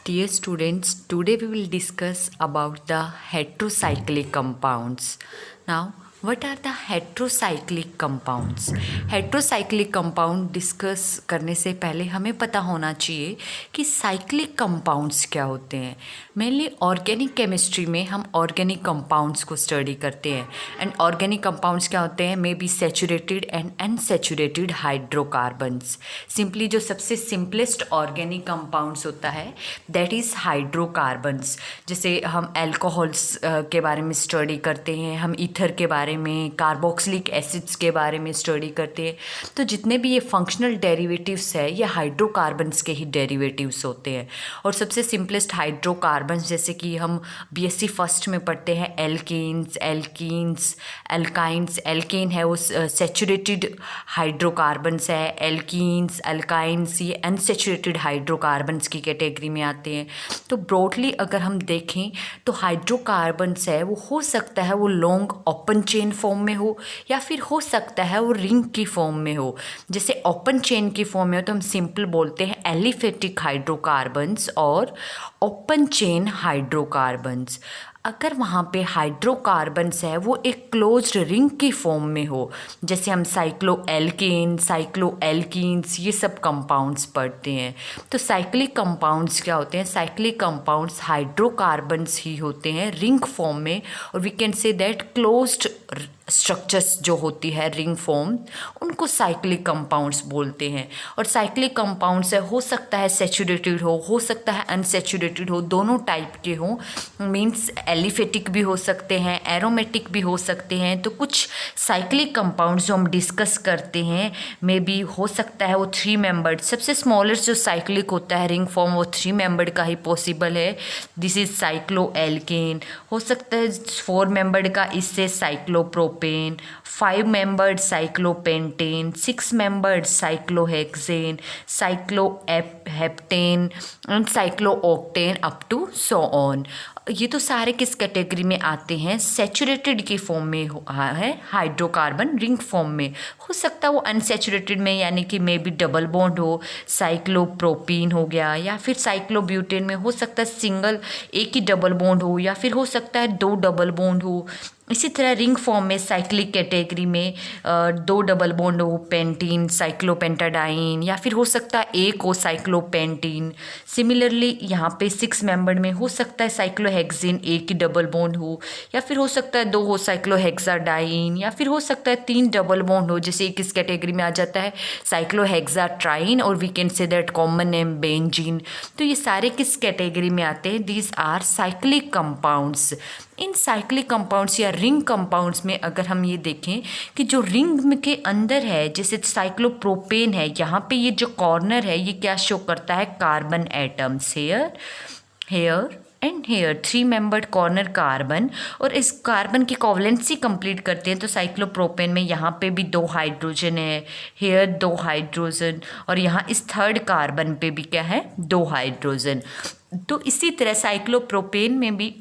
Dear students, today we will discuss about the heterocyclic compounds. Now, what are the heterocyclic compounds? Heterocyclic compound discuss करने से पहले हमें पता होना चाहिए कि साइक्लिक कंपाउंड्स क्या होते हैं. मेनली ऑर्गेनिक केमिस्ट्री में हम ऑर्गेनिक कंपाउंड्स को स्टडी करते हैं. एंड ऑर्गेनिक कंपाउंड्स क्या होते हैं? May be saturated and unsaturated hydrocarbons. Simply जो सबसे सिंपलेस्ट ऑर्गेनिक कंपाउंड्स होता है दैट इज़ हाइड्रोकार्बन्स. जैसे हम एल्कोहल्स के बारे में स्टडी करते हैं, हम ईथर के बारे में, कार्बोक्सिलिक एसिड्स के बारे में स्टडी करते हैं. तो जितने भी ये फंक्शनल डेरिवेटिव्स है ये हाइड्रोकार्बन्स के ही डेरिवेटिव्स होते हैं. और सबसे सिंपलेस्ट हाइड्रोकार्बन्स जैसे कि हम बीएससी फर्स्ट में पढ़ते हैं एल्केन्स, एल्कीन्स, एल्काइंस. एल्केन है वो सैचुरेटेड हाइड्रोकार्बन्स है. एल्कीन्स, अल्काइंस ये अनसैचुरेटेड हाइड्रोकार्बन्स की कैटेगरी में आते हैं. तो ब्रॉडली अगर हम देखें तो हाइड्रोकार्बन्स है वो हो सकता है वो लॉन्ग ओपन चेन फॉर्म में हो या फिर हो सकता है वो रिंग की फॉर्म में हो. जैसे ओपन चेन की फॉर्म में हो तो हम सिंपल बोलते हैं एलिफेटिक हाइड्रोकार्बन्स और ओपन चेन हाइड्रोकार्बन्स. अगर वहाँ पे हाइड्रोकार्बन्स है वो एक क्लोज्ड रिंग की फॉर्म में हो, जैसे हम साइक्लोएल्केन, साइक्लोएल्कीन्स ये सब कंपाउंड्स पढ़ते हैं. तो साइक्लिक कंपाउंड्स क्या होते हैं? साइक्लिक कंपाउंड्स हाइड्रोकार्बन्स ही होते हैं रिंग फॉर्म में. और we can say that closed structures जो होती है रिंग फॉर्म उनको साइक्लिक कंपाउंड्स बोलते हैं. और साइक्लिक कंपाउंड्स है हो सकता है सैचुरेटेड हो सकता है अनसैचुरेटेड हो, दोनों टाइप के हों. मीन्स एलिफेटिक भी हो सकते हैं, एरोमेटिक भी हो सकते हैं. तो कुछ साइक्लिक कंपाउंड्स जो हम डिस्कस करते हैं मे बी हो सकता है वो 3 मेंबर्ड. सबसे स्मॉलेस्ट जो साइक्लिक होता है रिंग फॉर्म वो 3 मेंबर्ड का ही पॉसिबल है. This is cycloalkane. हो सकता है 4 मेंबर्ड का, इससे cyclopropane. 5 membered cyclopentane, 6 membered cyclohexane, cycloheptane and cyclooctane up to so on. ये तो सारे किस कैटेगरी में आते हैं? सैचुरेटेड की फॉर्म में है हाइड्रोकार्बन रिंग फॉर्म में. हो सकता है वो अनसैचुरेटेड में यानी कि मे बी डबल बॉन्ड हो, साइक्लोप्रोपीन हो गया, या फिर साइक्लोब्यूटेन में हो सकता है सिंगल एक ही डबल बॉन्ड हो, या फिर हो सकता है 2 डबल बॉन्ड हो. इसी तरह रिंग फॉर्म में साइक्लिक कैटेगरी में 2 डबल बॉन्ड हो, पेंटीन, साइक्लोपेंटाडाइन, या फिर हो सकता है एक हो साइक्लोपेंटीन. सिमिलरली यहाँ पे 6 मेंबर में हो सकता है साइक्लोहेक्सेन एक ही डबल बॉन्ड हो, या फिर हो सकता है 2 हो साइक्लोहेक्साडाइन, या फिर हो सकता है 3 डबल बॉन्ड हो. जैसे किस कैटेगरी में आ जाता है साइक्लोहेक्साट्राइन, और we can say that common name benzene. तो ये सारे किस कैटेगरी में आते हैं? These are cyclic compounds. इन साइक्लिक कंपाउंड्स या रिंग कंपाउंड्स में अगर हम ये देखें कि जो रिंग के अंदर है, जैसे साइक्लोप्रोपेन है, यहाँ पे ये जो कॉर्नर है ये क्या शो करता है? Carbon atoms. Here, here and here 3 membered corner carbon. और इस कार्बन की कोवलेंसी कंप्लीट करते हैं तो साइक्लोप्रोपेन में यहाँ पे भी 2 हाइड्रोजन है, हेयर 2 हाइड्रोजन, और यहाँ इस थर्ड कार्बन पे भी क्या है? 2 हाइड्रोजन. तो इसी तरह साइक्लोप्रोपेन में भी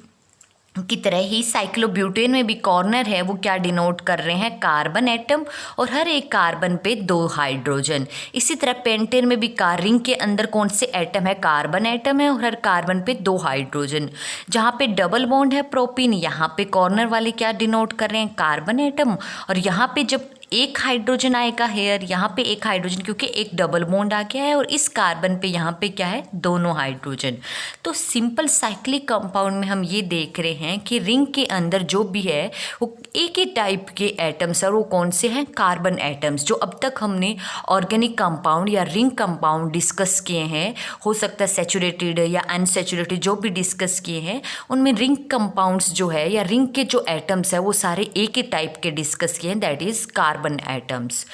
की तरह ही साइक्लोब्यूटेन में भी कॉर्नर है वो क्या डिनोट कर रहे हैं? कार्बन एटम, और हर एक कार्बन पे 2 हाइड्रोजन. इसी तरह पेंटेन में भी रिंग के अंदर कौन से एटम है? कार्बन एटम है, और हर कार्बन पे 2 हाइड्रोजन. जहाँ पे डबल बॉन्ड है प्रोपीन, यहाँ पे कॉर्नर वाले क्या डिनोट कर रहे हैं? Carbon atom. और यहाँ पे जब एक हाइड्रोजन आएगा हेयर, यहाँ पे एक हाइड्रोजन क्योंकि एक डबल बॉन्ड आ गया है, और इस कार्बन पे यहाँ पे क्या है? दोनों हाइड्रोजन. तो सिंपल साइक्लिक कंपाउंड में हम ये देख रहे हैं कि रिंग के अंदर जो भी है वो एक ही टाइप के एटम्स, और वो कौन से हैं? Carbon atoms. जो अब तक हमने ऑर्गेनिक कंपाउंड या रिंग कंपाउंड डिस्कस किए हैं, हो सकता है सैचुरेटेड या अनसैचुरेटेड, जो भी डिस्कस किए हैं उनमें रिंग कंपाउंड्स जो है या रिंग के जो एटम्स है वो सारे एक ही टाइप के डिस्कस किए हैं, that is carbon atoms.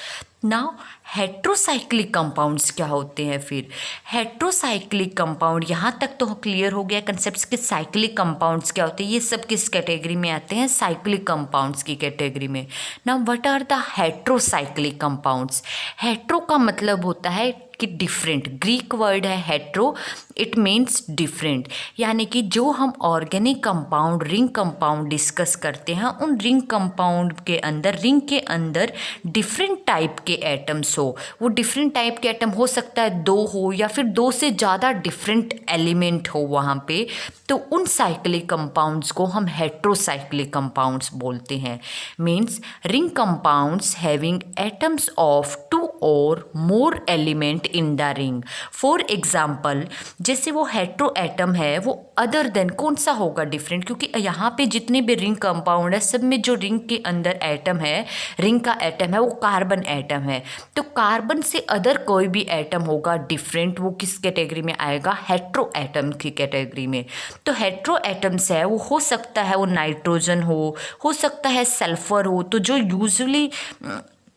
Now heterocyclic compounds क्या होते हैं? फिर हेट्रोसाइक्लिक कंपाउंड, यहाँ तक तो क्लियर हो गया कंसेप्ट्स के. साइक्लिक कंपाउंड्स क्या होते हैं? ये सब किस कैटेगरी में आते हैं? साइक्लिक कंपाउंड्स की कैटेगरी में. Now what are the heterocyclic compounds? Hetero का मतलब होता है कि डिफरेंट. ग्रीक वर्ड है हेट्रो, इट मीन्स डिफरेंट. यानी कि जो हम organic compound, ring compound discuss करते हैं, उन रिंग कंपाउंड के अंदर, रिंग के अंदर डिफरेंट टाइप के एटम्स हो, वो डिफरेंट टाइप के एटम हो सकता है, दो हो या फिर दो से ज़्यादा डिफरेंट एलिमेंट हो वहाँ पे, तो उन साइक्लिक कंपाउंड्स को हम हेट्रोसाइक्लिक कंपाउंड्स बोलते हैं। Means ring compounds having atoms of two और more element in the ring. For example, जैसे वो हेट्रो एटम है वो अदर देन कौन सा होगा डिफरेंट, क्योंकि यहाँ पे जितने भी रिंग कंपाउंड है सब में जो रिंग के अंदर एटम है, रिंग का एटम है, वो कार्बन एटम है। तो कार्बन से अदर कोई भी एटम होगा डिफरेंट, वो किस कैटेगरी में आएगा, हेट्रो एटम की कैटेगरी में। तो हेट्रो एटम्स है वो हो सकता है वो नाइट्रोजन हो सकता है सल्फर हो। तो जो यूजुअली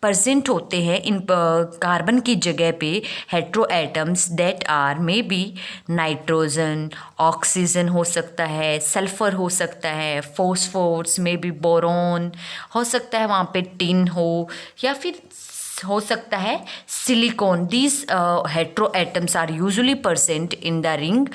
प्रेजेंट होते हैं इन कार्बन की जगह पे hetero atoms that are may be nitrogen, oxygen हो सकता है, सल्फर हो सकता है, फॉस्फोरस में भी बोरॉन हो सकता है, वहाँ पे टिन हो या फिर हो सकता है silicon. These hetero atoms are usually present in the ring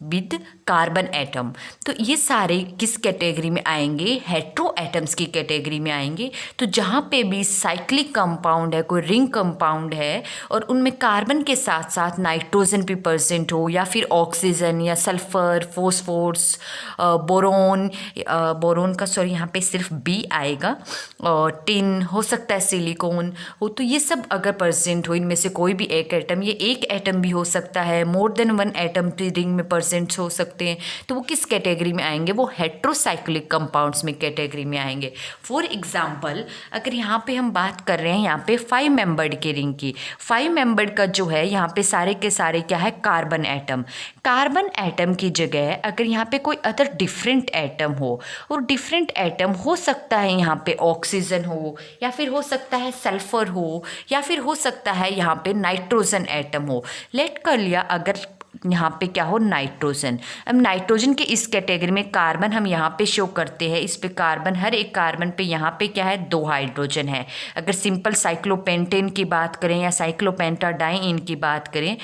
with carbon atom. तो ये सारे किस कैटेगरी में आएंगे, हेट्रो एटम्स की कैटेगरी में आएंगे। तो जहाँ पे भी साइक्लिक कंपाउंड है, कोई रिंग कंपाउंड है और उनमें कार्बन के साथ साथ नाइट्रोजन भी प्रेजेंट हो या फिर ऑक्सीजन या सल्फर, फॉस्फोरस, बोरोन का सॉरी यहाँ पे सिर्फ बी आएगा, और टिन हो सकता है, सिलिकॉन हो, तो ये सब अगर प्रेजेंट हो, इनमें से कोई भी एक एटम, ये एक एटम भी हो सकता है, more than one atom ring में प्रेजेंट हो सकते हैं, तो वो किस कैटेगरी में आएंगे, वो हेट्रोसाइक्लिक कंपाउंड्स में कैटेगरी में आएंगे। फॉर एग्जांपल, अगर यहाँ पे हम बात कर रहे हैं यहाँ पे 5 मेंबर्ड के रिंग की, 5 मेंबर्ड का जो है यहाँ पे सारे के सारे क्या है, कार्बन एटम। कार्बन एटम की जगह अगर यहाँ पे कोई अदर डिफरेंट एटम हो, और डिफरेंट एटम हो सकता है यहाँ पे ऑक्सीजन हो या फिर हो सकता है सल्फर हो या फिर हो सकता है यहाँ पे नाइट्रोजन एटम हो। लेट कर लिया अगर यहाँ पे क्या हो, नाइट्रोजन। अब नाइट्रोजन के इस कैटेगरी में कार्बन हम यहाँ पे शो करते हैं, इस पे कार्बन, हर एक कार्बन पे यहाँ पे क्या है, 2 हाइड्रोजन है। अगर सिंपल साइक्लोपेंटेन की बात करें या साइक्लोपेंटाडाइइन की बात करें,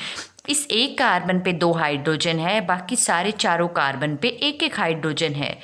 इस एक कार्बन पे 2 हाइड्रोजन है, बाकी सारे चारों कार्बन पे एक एक हाइड्रोजन है।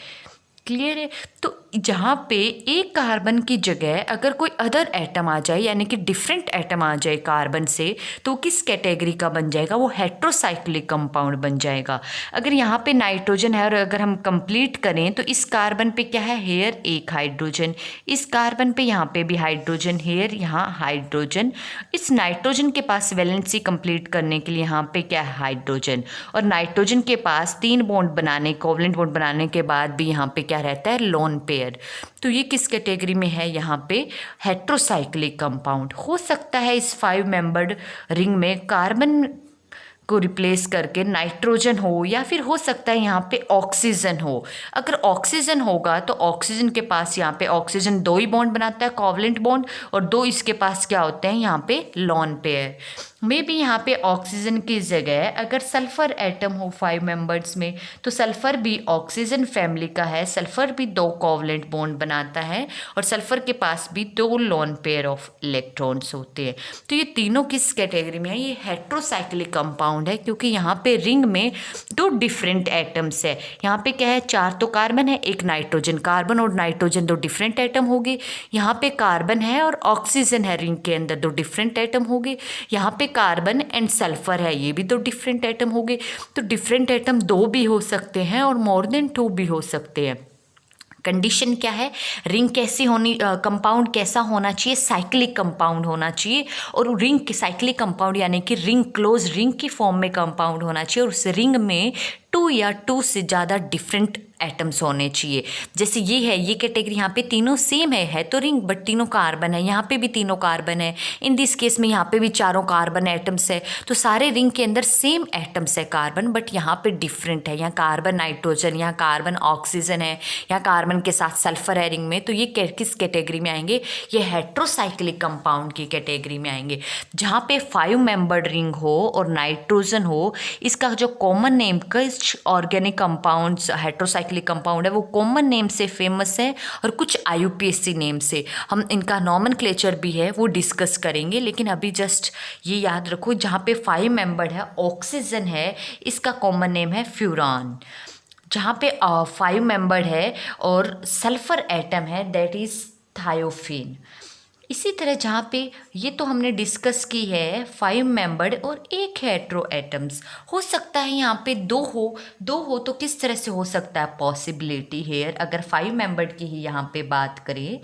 क्लियर है। तो जहाँ पे एक कार्बन की जगह अगर कोई अदर एटम आ जाए, यानी कि डिफरेंट एटम आ जाए कार्बन से, तो किस कैटेगरी का बन जाएगा, वो हेट्रोसाइक्लिक कंपाउंड बन जाएगा। अगर यहाँ पे नाइट्रोजन है और अगर हम कंप्लीट करें तो इस कार्बन पे क्या है, हेयर एक हाइड्रोजन, इस कार्बन पे यहाँ पे भी हाइड्रोजन, हेयर यहाँ हाइड्रोजन, इस नाइट्रोजन के पास वैलेंसी कंप्लीट करने के लिए यहाँ पे क्या है, हाइड्रोजन, और नाइट्रोजन के पास 3 बॉन्ड बनाने, कोवलेंट बॉन्ड बनाने के बाद भी यहाँ पे क्या रहता है, लोन पेयर। तो ये किस कैटेगरी में है, यहाँ पे हेट्रोसाइक्लिक कंपाउंड। हो सकता है इस 5 मेंबर्ड रिंग में कार्बन को रिप्लेस करके नाइट्रोजन हो या फिर हो सकता है यहाँ पे ऑक्सीजन हो। अगर ऑक्सीजन होगा तो ऑक्सीजन के पास यहाँ पे ऑक्सीजन 2 ही बॉन्ड बनाता है, कोवलेंट बॉन्ड, और 2 इसके पास क्या होते हैं, यहाँ पे लोन पेयर। मे बी यहाँ पे ऑक्सीजन की जगह अगर सल्फर एटम हो 5 मेंबर्स में, तो सल्फर भी ऑक्सीजन फैमिली का है, सल्फर भी 2 कोवलेंट बॉन्ड बनाता है और सल्फर के पास भी 2 लोन पेयर ऑफ इलेक्ट्रॉन्स होते हैं। तो ये तीनों किस कैटेगरी में है, ये हेट्रोसाइक्लिक कंपाउंड है, क्योंकि यहाँ पे रिंग में 2 डिफरेंट एटम्स है। यहाँ पे क्या है, 4 तो कार्बन है, एक नाइट्रोजन, कार्बन और नाइट्रोजन 2 डिफरेंट एटम हो गए। यहाँ पे कार्बन है और ऑक्सीजन है, रिंग के अंदर 2 डिफरेंट एटम हो गए। यहाँ पे कार्बन एंड सल्फर है, ये भी 2 डिफरेंट एटम हो गए। तो डिफरेंट एटम 2 भी हो सकते हैं और मोर देन 2 भी हो सकते हैं। कंडीशन क्या है, रिंग कैसी होनी, कंपाउंड कैसा होना चाहिए, साइक्लिक कंपाउंड होना चाहिए, और रिंग साइक्लिक कंपाउंड यानी कि रिंग क्लोज रिंग की फॉर्म में कंपाउंड होना चाहिए, और उस रिंग में 2 या 2 से ज़्यादा डिफरेंट एटम्स होने चाहिए। जैसे ये है, ये कैटेगरी, यहाँ पे तीनों सेम है तो रिंग, बट तीनों कार्बन है, यहाँ पे भी तीनों कार्बन है। इन दिस केस में यहाँ पे भी चारों कार्बन एटम्स है, तो सारे रिंग के अंदर सेम एटम्स है कार्बन, बट यहाँ पे डिफरेंट है। यहाँ कार्बन नाइट्रोजन, यहाँ कार्बन ऑक्सीजन है, यहाँ कार्बन के साथ सल्फर है रिंग में। तो ये किस कैटेगरी में आएंगे, ये हेट्रोसाइक्लिक कंपाउंड की कैटेगरी में आएंगे। जहाँ पे 5 मेंबर्ड रिंग हो और नाइट्रोजन हो, इसका जो कॉमन नेम कुछ ऑर्गेनिक कंपाउंड्स हेट्रोसाइक्लिक कंपाउंड है वो कॉमन नेम से फेमस है, और कुछ IUPAC नेम से। हम इनका नॉमेनक्लेचर भी है वो डिस्कस करेंगे, लेकिन अभी जस्ट ये याद रखो, जहाँ पे 5 मेंबर्ड है, ऑक्सीजन है, इसका कॉमन नेम है फ्यूरान। जहाँ पे 5 मेंबर्ड है और सल्फर एटम है, दैट इज थायोफीन। इसी तरह जहाँ पे ये तो हमने डिस्कस की है 5 मेंबर्ड और एक हेट्रो एटम्स, हो सकता है यहाँ पे दो हो तो किस तरह से हो सकता है पॉसिबिलिटी हेयर, अगर 5 मेंबर्ड की ही यहाँ पे बात करें,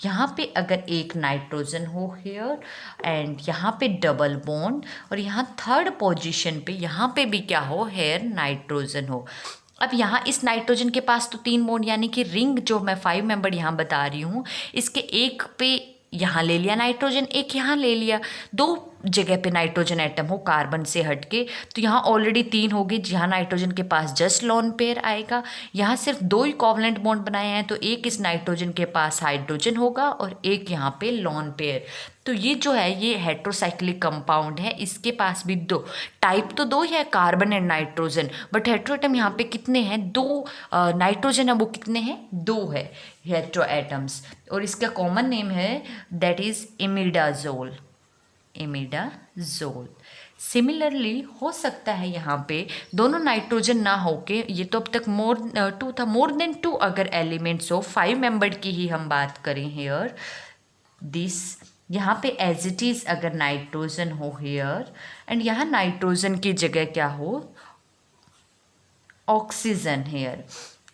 यहाँ पे अगर एक नाइट्रोजन हो हेयर एंड यहाँ पे डबल बॉन्ड और यहाँ थर्ड पोजीशन पे यहाँ पे भी क्या हो हेयर नाइट्रोजन हो। अब यहाँ इस नाइट्रोजन के पास तो 3 बॉन्ड यानी कि रिंग जो मैं 5 मेंबर यहाँ बता रही हूँ इसके एक पे यहाँ ले लिया नाइट्रोजन, एक यहाँ ले लिया, दो जगह पे नाइट्रोजन एटम हो कार्बन से हटके, तो यहाँ ऑलरेडी 3 हो गए, जहाँ नाइट्रोजन के पास जस्ट लोन पेयर आएगा। यहाँ सिर्फ 2 ही कोवलेंट बॉन्ड बनाए हैं तो एक इस नाइट्रोजन के पास हाइड्रोजन होगा और एक यहाँ पे लोन पेयर। तो ये जो है ये हेट्रोसाइक्लिक कंपाउंड है, इसके पास भी दो टाइप तो दो ही है carbon and nitrogen, but hetero atom यहाँ पे कितने हैं, दो नाइट्रोजन है वो कितने हैं, दो है हेट्रो एटम्स, और इसका कॉमन नेम है that is imidazole, imidazole. Similarly हो सकता है यहाँ पे दोनों नाइट्रोजन ना होके, ये तो अब तक टू था, मोर देन 2 अगर एलिमेंट्स हो, 5 मेंबर्ड की ही हम बात करें हेयर दिस, यहाँ पे एज इट इज अगर नाइट्रोजन हो हेयर एंड यहाँ नाइट्रोजन की जगह क्या हो ऑक्सीजन हेयर।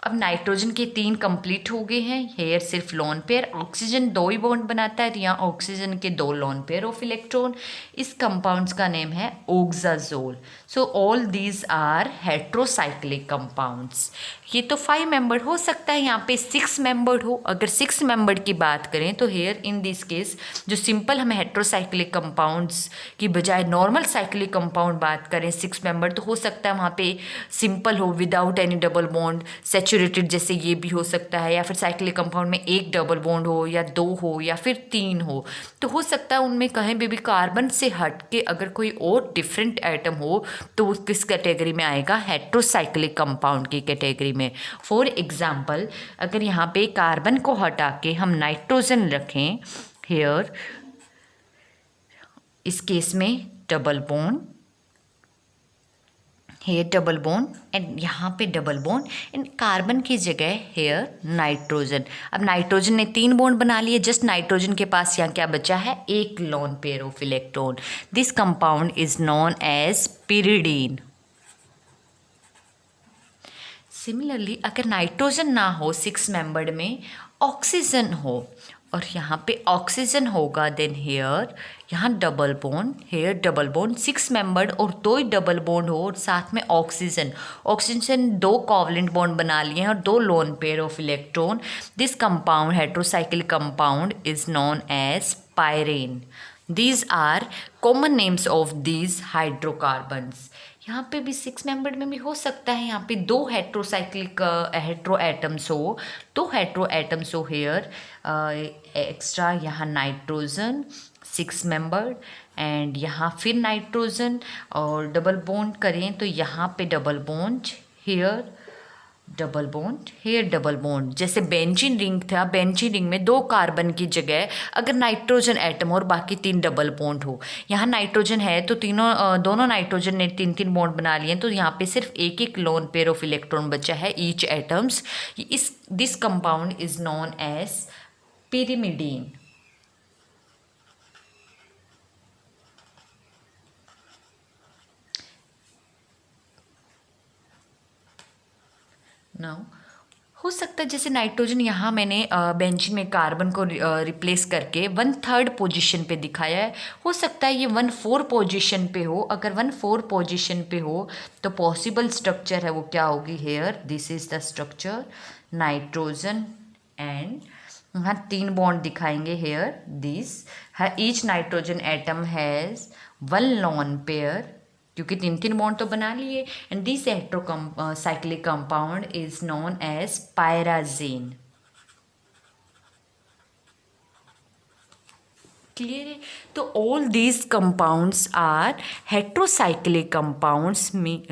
अब नाइट्रोजन के 3 कंप्लीट हो गए हैं, हेयर सिर्फ लोन पेयर, ऑक्सीजन 2 ही बॉन्ड बनाता है तो यहाँ ऑक्सीजन के 2 लोन पेयर ऑफ इलेक्ट्रॉन। इस कंपाउंड्स का नेम है oxazole. So all these are heterocyclic compounds. ये तो 5 मेंबर्ड, हो सकता है यहाँ पे 6 मेंबर्ड हो, अगर 6 मेंबर्ड की बात करें तो हेयर इन दिस केस जो सिंपल हम हेट्रोसाइक्लिक कंपाउंड्स की बजाय नॉर्मल साइक्लिक कंपाउंड बात करें 6 मेंबर्ड, तो हो सकता है वहाँ पे सिंपल हो without any double bond, saturated जैसे ये भी हो सकता है, या फिर साइक्लिक कंपाउंड में एक डबल बॉन्ड हो या 2 हो या फिर 3 हो, तो हो सकता है उनमें कहीं भी कार्बन से हट के अगर कोई और डिफरेंट आइटम हो तो वो किस कैटेगरी में आएगा, हेट्रोसाइक्लिक कंपाउंड की कैटेगरी में। फॉर एग्जाम्पल अगर यहाँ पे कार्बन को हटा के हम नाइट्रोजन रखें हेयर, इस केस में double bond, here double bond and यहाँ पे डबल बॉन्ड एंड कार्बन की जगह हेयर नाइट्रोजन। अब नाइट्रोजन ने 3 बॉन्ड बना लिए, जस्ट नाइट्रोजन के पास यहाँ क्या बचा है, एक lone pair of electron. This compound is known as pyridine. Similarly अगर नाइट्रोजन ना हो 6 मेंबर्ड में, ऑक्सीजन हो और यहाँ पे ऑक्सीजन होगा, देन हेयर यहाँ double bond, here double bond, 6 membered और 2 ही डबल बॉन्ड हो और साथ में ऑक्सीजन, ऑक्सीजन 2 कोवलेंट बॉन्ड बना लिए हैं और 2 lone pair of electron. This compound heterocyclic compound is known as pyran. These are common names of these hydrocarbons। यहाँ पे भी 6 मेंबर्ड में भी हो सकता है यहाँ पे 2 हेट्रोसाइक्लिक हेट्रो एटम्स हो, 2 हेट्रो एटम्स हो हेयर एक्स्ट्रा, यहाँ नाइट्रोजन 6 मेंबर्ड एंड यहाँ फिर नाइट्रोजन और डबल बॉन्ड करें तो यहाँ पे double bond here double bond, here double bond. जैसे बेंजीन रिंग था, बेंजीन रिंग में 2 कार्बन की जगह अगर नाइट्रोजन एटम और बाकी 3 डबल बॉन्ड हो, यहाँ नाइट्रोजन है तो दोनों नाइट्रोजन ने 3-3 बॉन्ड बना लिए तो यहाँ पे सिर्फ एक एक लोन पेयर ऑफ इलेक्ट्रॉन बचा है each atoms. This compound is known as pyrimidine. Now हो सकता है जैसे नाइट्रोजन यहाँ मैंने बेंजीन में कार्बन को रिप्लेस करके 1/3 पोजीशन पे दिखाया है, हो सकता है ये 1/4 पोजीशन पे हो। अगर 1/4 पोजीशन पे हो तो पॉसिबल स्ट्रक्चर है वो क्या होगी here, this is the structure nitrogen and यहाँ 3 बॉन्ड दिखाएंगे here this, each nitrogen atom has 1 lone pair क्योंकि 3-3 बॉन्ड तो बना लिए and this cyclic compound is known as pyrazine. Clear है। तो all these compounds are heterocyclic compounds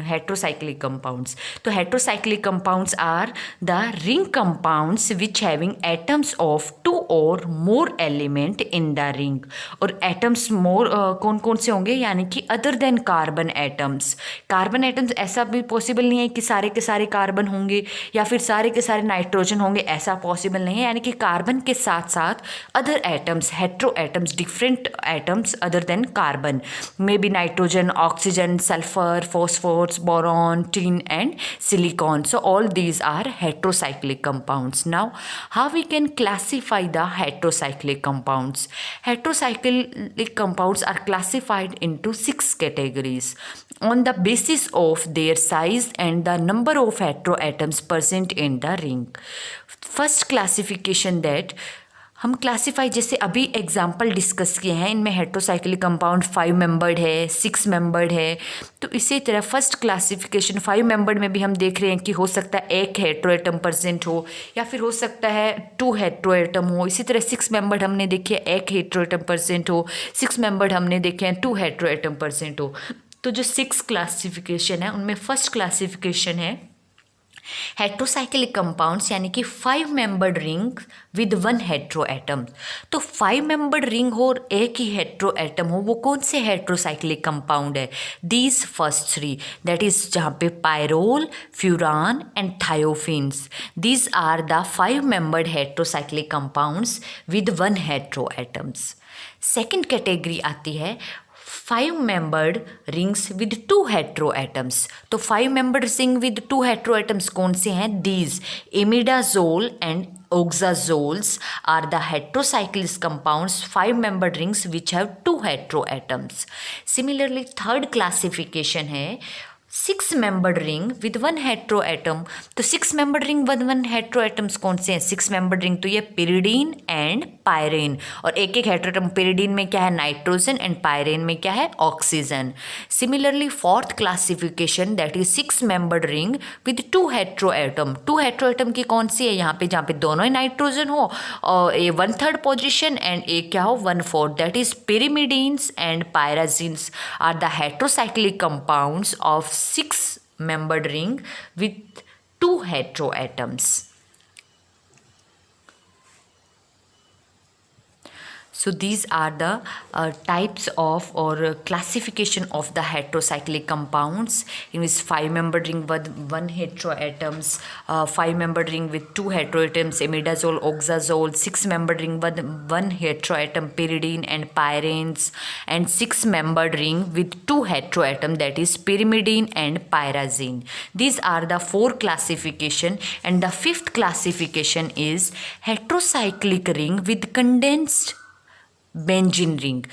heterocyclic compounds. तो heterocyclic compounds are the ring compounds which having atoms of 2 और more element in the ring. और atoms मोर कौन कौन से होंगे, यानी कि other than carbon atoms. Carbon atoms ऐसा भी पॉसिबल नहीं है कि सारे के सारे कार्बन होंगे या फिर सारे के सारे नाइट्रोजन होंगे, ऐसा पॉसिबल नहीं है। यानी कि कार्बन के साथ साथ other atoms, hetero atoms, different atoms other than carbon, may be nitrogen, oxygen, sulphur, phosphorus, boron, tin and silicon. So all these are heterocyclic compounds. Now how we can classify the heterocyclic compounds? Heterocyclic compounds are classified into 6 categories on the basis of their size and the number of heteroatoms present in the ring. First classification that हम classify, जैसे अभी example discuss किए हैं, इनमें heterocyclic compound 5 membered है, 6 membered है। तो इसी तरह फर्स्ट क्लासिफिकेशन 5 मेंबर्ड में भी हम देख रहे हैं कि हो सकता है एक हेट्रोएटम प्रेजेंट हो या फिर हो सकता है 2 हेट्रोएटम हो। इसी तरह 6 मेंबर्ड हमने देखे एक हेट्रोएटम प्रेजेंट हो, 6 मेंबर्ड हमने देखे हैं 2 हेट्रोएटम प्रेजेंट हो। तो जो 6 क्लासिफिकेशन है उनमें फर्स्ट क्लासिफिकेशन है हेट्रोसाइक्लिक कंपाउंड्स, यानी कि 5 मेंबर्ड रिंग विद 1 हेट्रोएटम। तो 5 मेंबर्ड रिंग हो और एक ही हेट्रोएटम हो, वो कौन से हेट्रोसाइक्लिक कंपाउंड है? दीज फर्स्ट 3, दैट इज जहाँ पे pyrrole, furan and thiophenes, these are the 5 membered heterocyclic compounds with 1 heteroatoms. Second category आती है 5 मेंबर्ड रिंग्स विद 2 हेट्रोएटम्स। तो 5 मेंबर्ड रिंग विद 2 हेट्रोएटम्स कौन से हैं? These imidazole and oxazoles are the heterocyclic compounds 5 membered rings which have 2 heteroatoms. Similarly third classification है 6 membered ring with 1 heteroatom। तो 6 membered ring with 1 heteroatoms कौन से हैं? 6 membered ring तो ये pyridine एंड पायरेन, और एक एक हेट्रोएटम, pyridine में क्या है? नाइट्रोजन, एंड पायरेन में क्या है? Oxygen. Similarly fourth classification that is 6 membered ring with 2 heteroatom। 2 heteroatom की कौन सी है? यहाँ पे जहाँ पे दोनों ही नाइट्रोजन हो और ये 1/3 पोजिशन एंड एक क्या हो? 1/4, that is pyrimidines and pyrazines are the heterocyclic compounds of 6 membered ring with 2 heteroatoms. So these are the types of or classification of the heterocyclic compounds in which 5 membered ring with 1 heteroatoms, 5 membered ring with 2 heteroatoms, imidazole, oxazole, 6 membered ring with 1 heteroatom, pyridine and pyrenes, and 6 membered ring with 2 heteroatom, that is pyrimidine and pyrazine. These are the 4 classification, and the 5th classification is heterocyclic ring with condensed benzene ring.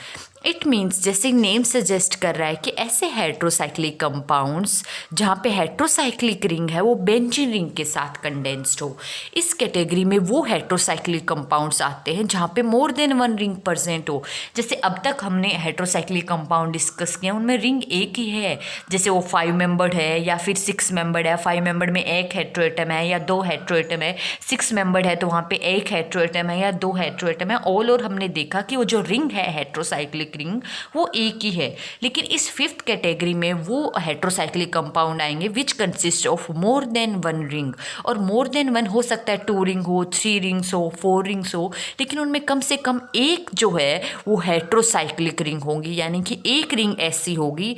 It means जैसे name suggest कर रहा है कि ऐसे heterocyclic compounds जहाँ पे heterocyclic ring है वो बेंजीन रिंग के साथ कंडेंस्ड हो। इस कैटेगरी में वो हेट्रोसाइक्लिक कंपाउंड्स आते हैं जहाँ पे मोर देन 1 रिंग प्रेजेंट हो। जैसे अब तक हमने हेट्रोसाइक्लिक कंपाउंड डिस्कस किया, उनमें रिंग एक ही है, जैसे वो 5 मेंबर्ड है या फिर 6 मेंबर्ड है। 5 मेंबर्ड में एक हेट्रोएटम है या 2 हेट्रोएटम है, 6 मेंबर्ड है तो वहाँ पे एक हेट्रोएटम है या 2 हेट्रोएटम है। ऑल और हमने देखा कि वो जो रिंग है हेट्रोसाइक्लिक रिंग वो एक ही है। लेकिन इस 5th कैटेगरी में वो हेट्रोसाइक्लिक कंपाउंड आएंगे which consist of more than 1 ring, और मोर देन 1 हो सकता है 2 रिंग हो, 3 रिंग्स हो, 4 रिंग्स हो, लेकिन उनमें कम से कम एक जो है वो हेट्रोसाइक्लिक रिंग होगी, यानी कि एक रिंग ऐसी होगी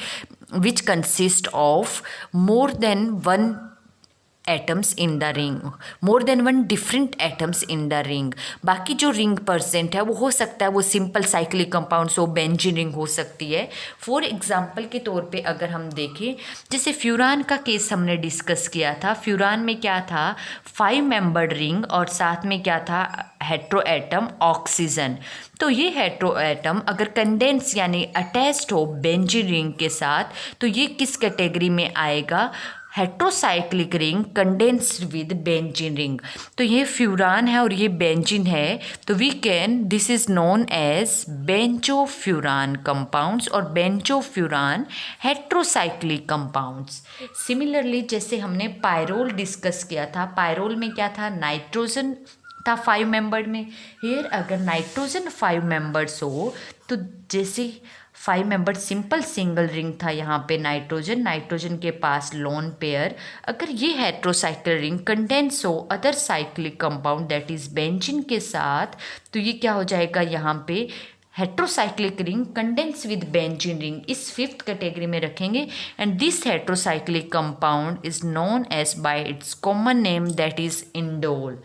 which consist of more than 1 atoms in the ring, more than 1 different atoms in the ring. बाकी जो रिंग परसेंट है वो हो सकता है वो सिंपल साइक्लिक कंपाउंड्स हो, बेंजीन रिंग हो सकती है। फॉर एग्जांपल के तौर पे अगर हम देखें, जैसे फ्यूरान का केस हमने डिस्कस किया था। फ्यूरान में क्या था? 5 मेंबर्ड रिंग और साथ में क्या था? Heteroatom oxygen. तो ये हेट्रोएटम अगर कंडेंस यानी अटैच्ड हो बेंजीन रिंग के साथ तो ये किस कैटेगरी में आएगा? Heterocyclic ring condensed with benzene ring. तो ये फ्यूरान है और ये बेंजीन है, तो we can, this is known as benzofuran compounds और बेंजोफ्यूरान हेट्रोसाइक्लिक कंपाउंड्स। सिमिलरली जैसे हमने पायरोल डिस्कस किया था, पायरोल में क्या था? नाइट्रोजन था 5 मेंबर्ड में। हेयर अगर नाइट्रोजन 5 मेंबर्स हो तो जैसे 5 मेंबर्ड सिंपल सिंगल रिंग था यहाँ पे नाइट्रोजन के पास लोन पेयर, अगर ये हेट्रोसाइक्लिक रिंग कंडेंस हो other cyclic compound that is benzene के साथ, तो ये क्या हो जाएगा यहाँ पे heterocyclic ring condense with benzene ring, इस 5th कैटेगरी में रखेंगे। And this heterocyclic compound is known as by its common name that is indole.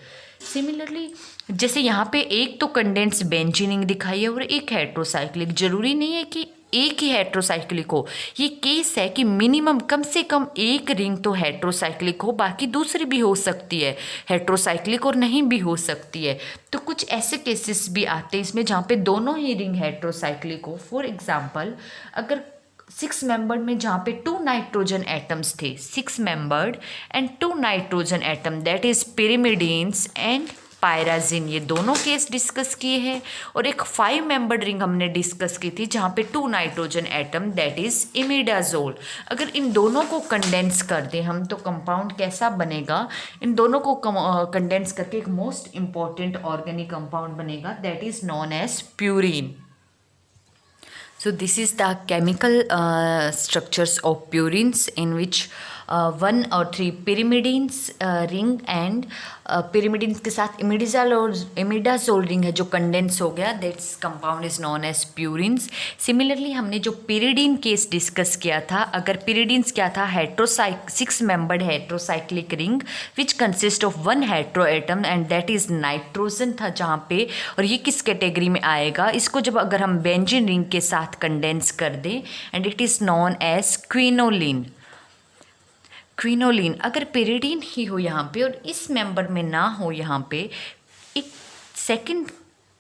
Similarly जैसे यहाँ पे एक तो कंडेंस बेंजीनिंग दिखाई है और एक हेट्रोसाइक्लिक, जरूरी नहीं है कि एक ही हेट्रोसाइक्लिक हो, ये केस है कि मिनिमम कम से कम एक रिंग तो हेट्रोसाइक्लिक हो, बाकी दूसरी भी हो सकती है हेट्रोसाइक्लिक और नहीं भी हो सकती है। तो कुछ ऐसे केसेस भी आते हैं इसमें जहाँ पे दोनों ही रिंग हेट्रोसाइक्लिक हो। फॉर एग्जाम्पल अगर 6 मेंबर्ड में जहाँ पे 2 नाइट्रोजन एटम्स थे, 6 membered and 2 nitrogen atom that is pyrimidines and pyrazine, ये दोनों केस डिस्कस किए हैं। और एक 5 मेंबर्ड रिंग हमने डिस्कस की थी जहाँ पे 2 nitrogen atom that is imidazole. अगर इन दोनों को कंडेंस कर दें हम तो कंपाउंड कैसा बनेगा, इन दोनों को कंडेंस करके एक मोस्ट इंपॉर्टेंट ऑर्गेनिक कंपाउंड बनेगा that is known as purine. So this is the chemical structures of purines in which 1 or 3 pyrimidines ring and pyrimidines के साथ imidazole ring है जो कंडेंस हो गया, that's compound is known as purines. Similarly हमने जो pyridine case discuss किया था, अगर pyridines क्या था 6 membered heterocyclic ring which consist of 1 hetero atom and that is nitrogen था जहाँ पे, और ये किस कैटेगरी में आएगा, इसको जब अगर हम बेंजीन रिंग के साथ कंडेंस कर दें and it is known as quinoline. अगर पेरिडीन ही हो यहाँ पे और इस मेंबर में ना हो, यहाँ पे एक सेकंड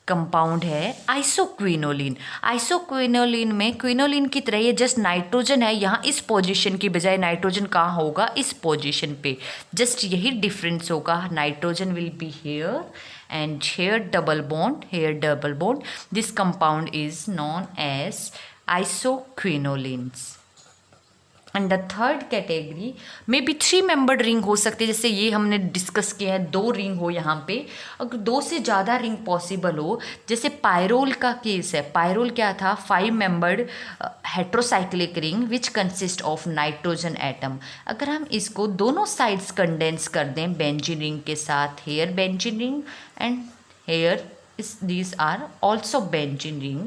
कंपाउंड है आइसोक्विनोलिन। आइसोक्विनोलिन में क्विनोलिन की तरह ये जस्ट नाइट्रोजन है, यहाँ इस पोजीशन की बजाय नाइट्रोजन कहाँ होगा, इस पोजीशन पे, जस्ट यही डिफरेंस होगा। Nitrogen will be here and here double bond, this compound is known as isoquinolines। And the third category में भी 3 मेंबर्ड रिंग हो सकते हैं, जैसे ये हमने डिस्कस किया है 2 रिंग हो यहाँ पे, अगर 2 से ज़्यादा रिंग पॉसिबल हो, जैसे पायरोल का केस है। पायरोल क्या था 5 membered heterocyclic ring which consist of nitrogen atom. अगर हम इसको दोनों साइड्स कंडेंस कर दें बेंजीन रिंग के साथ, here benzene ring and here these are also benzene ring,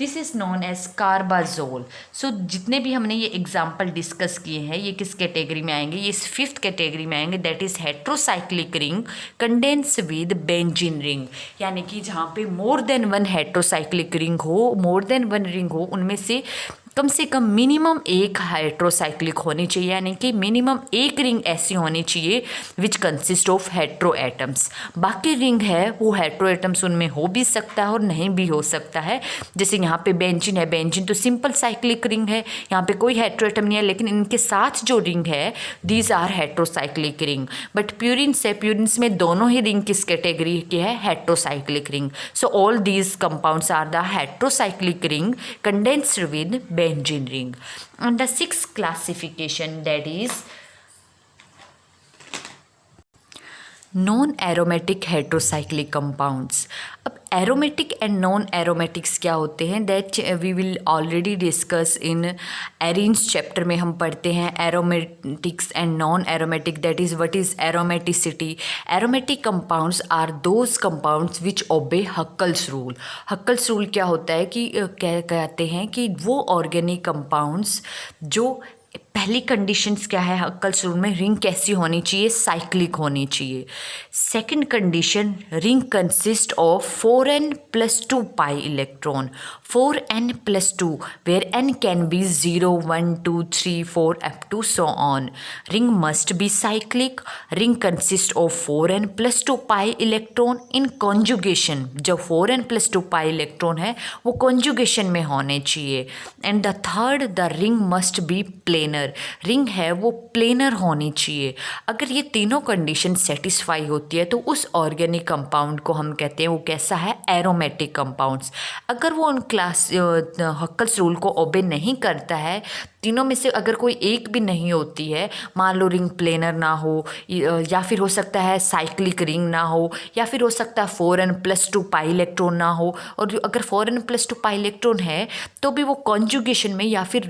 this is known as carbazole। सो जितने भी हमने ये एग्जाम्पल डिस्कस किए हैं ये किस कैटेगरी में आएंगे, ये इस 5th कैटेगरी में आएंगे that is heterocyclic ring condense with benzene ring, यानी कि जहाँ पे मोर देन 1 हेट्रोसाइक्लिक रिंग हो, मोर देन 1 रिंग हो, उनमें से कम मिनिमम 1 हेट्रोसाइक्लिक होनी चाहिए, यानी कि मिनिमम 1 रिंग ऐसी होनी चाहिए which consist of hetero atoms. बाकी रिंग है वो हेट्रो एटम्स उनमें हो भी सकता है और नहीं भी हो सकता है। जैसे यहाँ पे बेंजीन है, बेंजीन तो सिंपल साइक्लिक रिंग है, यहाँ पे कोई हेट्रो एटम नहीं है, लेकिन इनके साथ जो रिंग है these are heterocyclic ring. But purines है, प्यूरिन्स में दोनों ही रिंग किस कैटेगरी की है, heterocyclic ring. So all these compounds are the heterocyclic ring condensed with benzene ring। And the 6th classification that is non aromatic heterocyclic compounds. अब aromatic and non aromatics क्या होते हैं, that we will already discuss in arenes chapter में हम पढ़ते हैं aromatics and non aromatic, that is what is aromaticity. Aromatic compounds are those compounds which obey Huckel's rule. Huckel's rule क्या होता है कि क्या कहते हैं कि वो ऑर्गेनिक कंपाउंड्स जो पहली कंडीशंस क्या है हक्कल्स रूल में, रिंग कैसी होनी चाहिए, साइक्लिक होनी चाहिए। Second condition, ring consist of 4n+2 pi electron, 4n+2 where n can be 0 1 2 3 4 up to so on. Ring must be cyclic, ring consist of 4n+2 pi electron in conjugation. जो 4n+2 pi electron है वो conjugation में होने चाहिए। And the third, the ring must B planar, ring है वो planar होनी चाहिए। अगर ये तीनों कंडीशन सेटिस्फाई होती है तो उस ऑर्गेनिक कंपाउंड को हम कहते हैं वो कैसा है, एरोमेटिक कंपाउंड्स। अगर वो उन हक्कल्स रूल को ओबे नहीं करता है तीनों में से अगर कोई एक भी नहीं होती है, मान लो रिंग प्लेनर ना हो, या फिर हो सकता है साइक्लिक रिंग ना हो, या फिर हो सकता है 4n+2 पाई इलेक्ट्रॉन ना हो, और अगर 4n+2 पाई इलेक्ट्रॉन है तो भी वो कॉन्जुगेशन में या फिर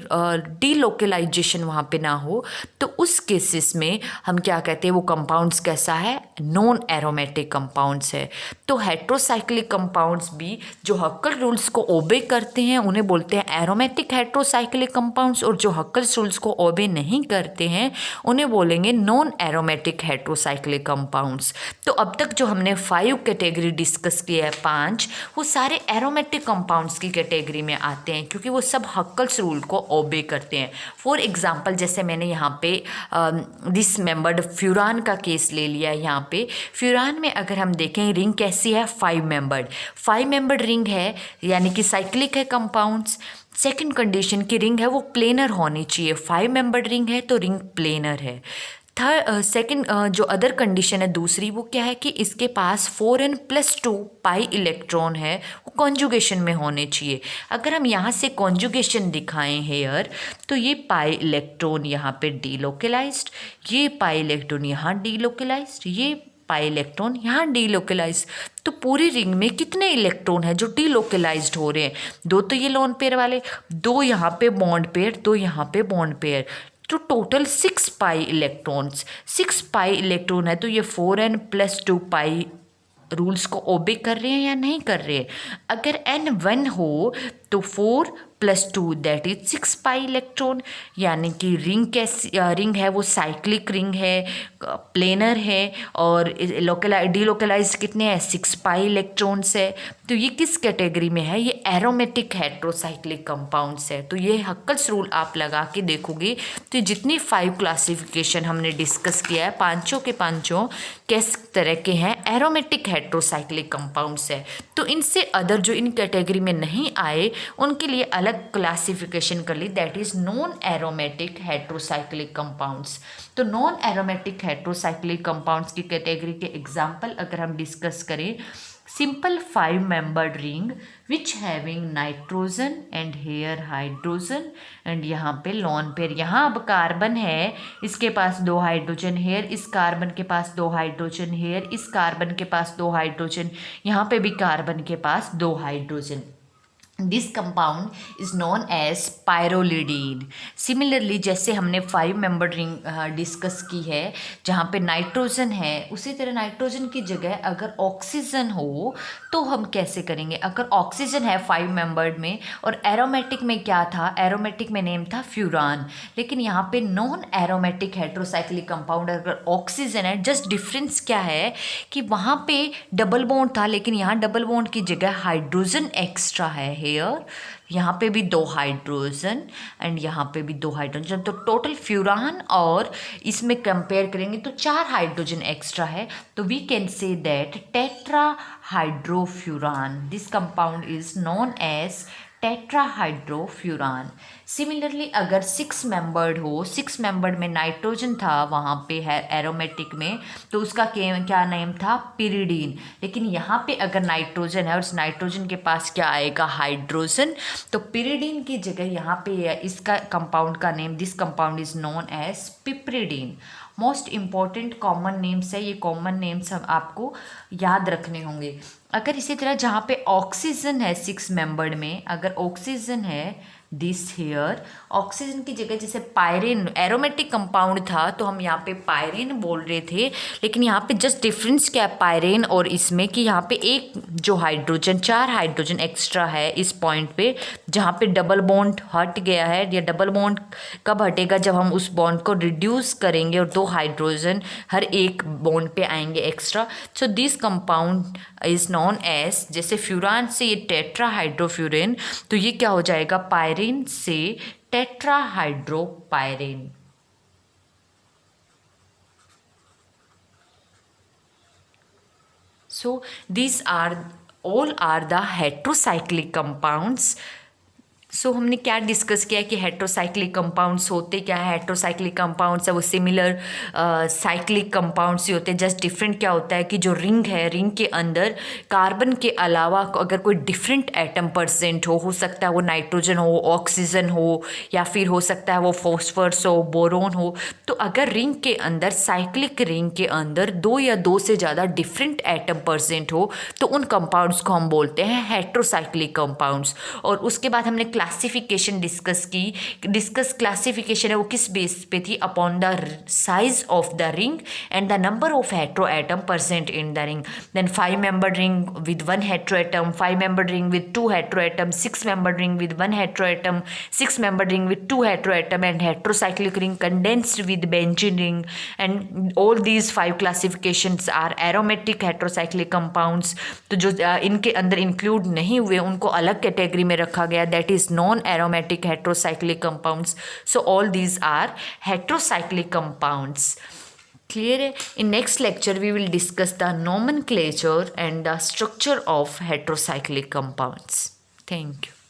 डीलोकलाइजेशन वहाँ पे ना हो, तो उस केसेस में हम क्या कहते हैं, वो कंपाउंड्स कैसा है, नॉन एरोमेटिक कंपाउंड्स है। तो हेट्रोसाइक्लिक कंपाउंड्स भी जो हक्कल रूल्स को ओबे करते हैं उन्हें बोलते हैं एरोमेटिक हेट्रोसाइक्लिक कंपाउंड्स, और जो हक्कल रूल्स को ओबे नहीं करते हैं उन्हें बोलेंगे नॉन एरोमेटिक हेट्रोसाइक्लिक कंपाउंड्स। तो अब तक जो हमने 5 कैटेगरी डिस्कस किया है, 5, वो सारे एरोमेटिक कंपाउंड्स की कैटेगरी में आते हैं क्योंकि वो सब हक्कल्स रूल को ओबे करते हैं। फॉर एग्जांपल जैसे मैंने यहाँ पे डिसमेंबर्ड फ्यूरान का केस ले लिया है। यहाँ पे फ्यूरान में अगर हम देखें रिंग कैसी है, 5 मेंबर्ड रिंग है, यानी कि साइक्लिक है कंपाउंड्स। सेकंड कंडीशन की रिंग है वो प्लेनर होनी चाहिए, 5 मेंबर्ड रिंग है तो रिंग प्लेनर है। सेकंड जो अदर कंडीशन है दूसरी, वो क्या है कि इसके पास 4n+2 पाई इलेक्ट्रॉन है, वो कॉन्जुगेशन में होने चाहिए। अगर हम यहाँ से कॉन्जुगेशन दिखाएं हेयर, तो ये पाई इलेक्ट्रॉन यहाँ पे डीलोकलाइज्ड, ये पाई इलेक्ट्रॉन यहाँ डीलोकलाइज्ड, ये पाई इलेक्ट्रॉन यहाँ डीलोकलाइज। तो पूरी रिंग में कितने इलेक्ट्रॉन है जो डीलोकलाइज्ड हो रहे हैं, 2 तो ये लोन पेयर वाले, 2 यहाँ पे बॉन्ड पेयर, 2 यहाँ पे बॉन्ड पेयर, तो total 6 pi electrons. 6 pi electron है तो ये 4n+2 पाई रूल्स को ओबे कर रहे हैं या नहीं कर रहे हैं। अगर n 1 हो तो 4+2 दैट इज 6 पाई इलेक्ट्रॉन, यानी कि रिंग कैसी रिंग है वो साइक्लिक रिंग है, प्लेनर है, और डीलोकलाइज कितने हैं, 6 पाई इलेक्ट्रॉन्स है। तो ये किस कैटेगरी में है, ये एरोमेटिक हेट्रोसाइक्लिक कंपाउंड्स है। तो ये हक्कल्स रूल आप लगा के देखोगे तो जितनी 5 क्लासिफिकेशन हमने डिस्कस किया है, पांचों के पांचों किस तरह के हैं, एरोमेटिक हेट्रोसाइक्लिक कंपाउंड्स है। तो इनसे अदर जो इन कैटेगरी में नहीं आए उनके लिए अलग क्लासिफिकेशन कर ली, that is non aromatic heterocyclic compounds. तो नॉन एरोमेटिक हेट्रोसाइक्लिक कंपाउंड्स की कैटेगरी के एग्जाम्पल अगर हम डिस्कस करें, simple 5 membered ring which having nitrogen and here hydrogen, and यहाँ पे लॉन पेयर, यहाँ अब कार्बन है, इसके पास 2 हाइड्रोजन, हेयर इस कार्बन के पास 2 हाइड्रोजन, हेयर इस कार्बन के पास 2 हाइड्रोजन, यहाँ पे भी कार्बन के पास 2 hydrogen. This compound is known as pyrrolidine. Similarly जैसे हमने 5 मेंबर्ड रिंग डिस्कस की है जहाँ पे नाइट्रोजन है, उसी तरह नाइट्रोजन की जगह अगर ऑक्सीजन हो तो हम कैसे करेंगे। अगर ऑक्सीजन है 5 मेंबर्ड में और एरोमेटिक में क्या था, एरोमेटिक में नेम था फ्यूरान, लेकिन यहाँ पे नॉन एरोमेटिक हेट्रोसाइक्लिक कंपाउंड अगर ऑक्सीजन है, जस्ट डिफरेंस क्या है कि वहाँ पे डबल बॉन्ड था लेकिन यहाँ डबल बॉन्ड की जगह हाइड्रोजन एक्स्ट्रा है। हेयर यहाँ पे भी 2 हाइड्रोजन एंड यहाँ पे भी 2 हाइड्रोजन, तो टोटल फ्यूरान और इसमें कंपेयर करेंगे तो 4 हाइड्रोजन एक्स्ट्रा है। तो we can say that tetra hydrofuran, this compound is known as tetrahydrofuran. Similarly अगर 6 मेंबर्ड हो, 6 मेंबर्ड में नाइट्रोजन था वहाँ पे है एरोमेटिक में, तो उसका क्या नेम था, पिरिडीन। लेकिन यहाँ पे अगर नाइट्रोजन है और इस नाइट्रोजन के पास क्या आएगा, हाइड्रोजन, तो पिरिडीन की जगह यहाँ पे इसका कंपाउंड का name, this compound is known as piperidine. Most important common names है, ये कॉमन नेम्स हम आपको याद रखने होंगे। अगर इसी तरह जहाँ पे ऑक्सीजन है 6 मेंबर्ड में, अगर ऑक्सीजन है दिस हेयर, ऑक्सीजन की जगह जैसे पायरेन एरोमेटिक कंपाउंड था तो हम यहाँ पे पायरेन बोल रहे थे, लेकिन यहाँ पे जस्ट डिफरेंस क्या है पायरेन और इसमें कि यहाँ पे एक जो हाइड्रोजन, 4 हाइड्रोजन एक्स्ट्रा है इस पॉइंट पे जहाँ पे डबल बॉन्ड हट गया है। या डबल बॉन्ड कब हटेगा, जब हम उस बॉन्ड को रिड्यूस करेंगे और 2 हाइड्रोजन हर एक बॉन्ड पे आएंगे extra. So this compound is known as, जैसे फ्यूरान से ये टेट्राहाइड्रोफ्यूरिन, तो ये क्या हो जाएगा, पायरेन से टेट्राहाइड्रोपायरेन। So these are all are the heterocyclic compounds. सो हमने क्या डिस्कस किया कि हेट्रोसाइक्लिक कंपाउंड्स होते क्या है। हेट्रोसाइक्लिक कंपाउंड्स है वो सिमिलर साइक्लिक कंपाउंड्स ही होते हैं। जस्ट डिफरेंट क्या होता है कि जो रिंग है, रिंग के अंदर कार्बन के अलावा अगर कोई डिफरेंट एटम परसेंट हो सकता है वो नाइट्रोजन हो, ऑक्सीजन हो, या फिर हो सकता है वो फॉस्फरस हो, बोरोन हो। तो अगर रिंग के अंदर, साइक्लिक रिंग के अंदर दो या दो से ज़्यादा डिफरेंट एटम परसेंट हो तो उन कंपाउंड्स को हम बोलते हैं हेट्रोसाइक्लिक कंपाउंड्स। और उसके बाद हमने क्लासिफिकेशन डिस्कस की। क्लासिफिकेशन है वो किस बेस पे थी? Upon the size of the ring and the number of hetero atom percent in the ring. Then 5 membered ring with 1 heteroatom, 5 membered ring with 2 heteroatom, 6 membered ring with 1 heteroatom, 6 membered ring with 2 heteroatom, and heterocyclic ring condensed with benzene ring. And all these 5 classifications are aromatic heterocyclic compounds. तो जो इनके अंदर include नहीं हुए उनको अलग category में रखा गया, that is non aromatic heterocyclic compounds. So all these are heterocyclic compounds. Clear? In next lecture we will discuss the nomenclature and the structure of heterocyclic compounds. Thank you.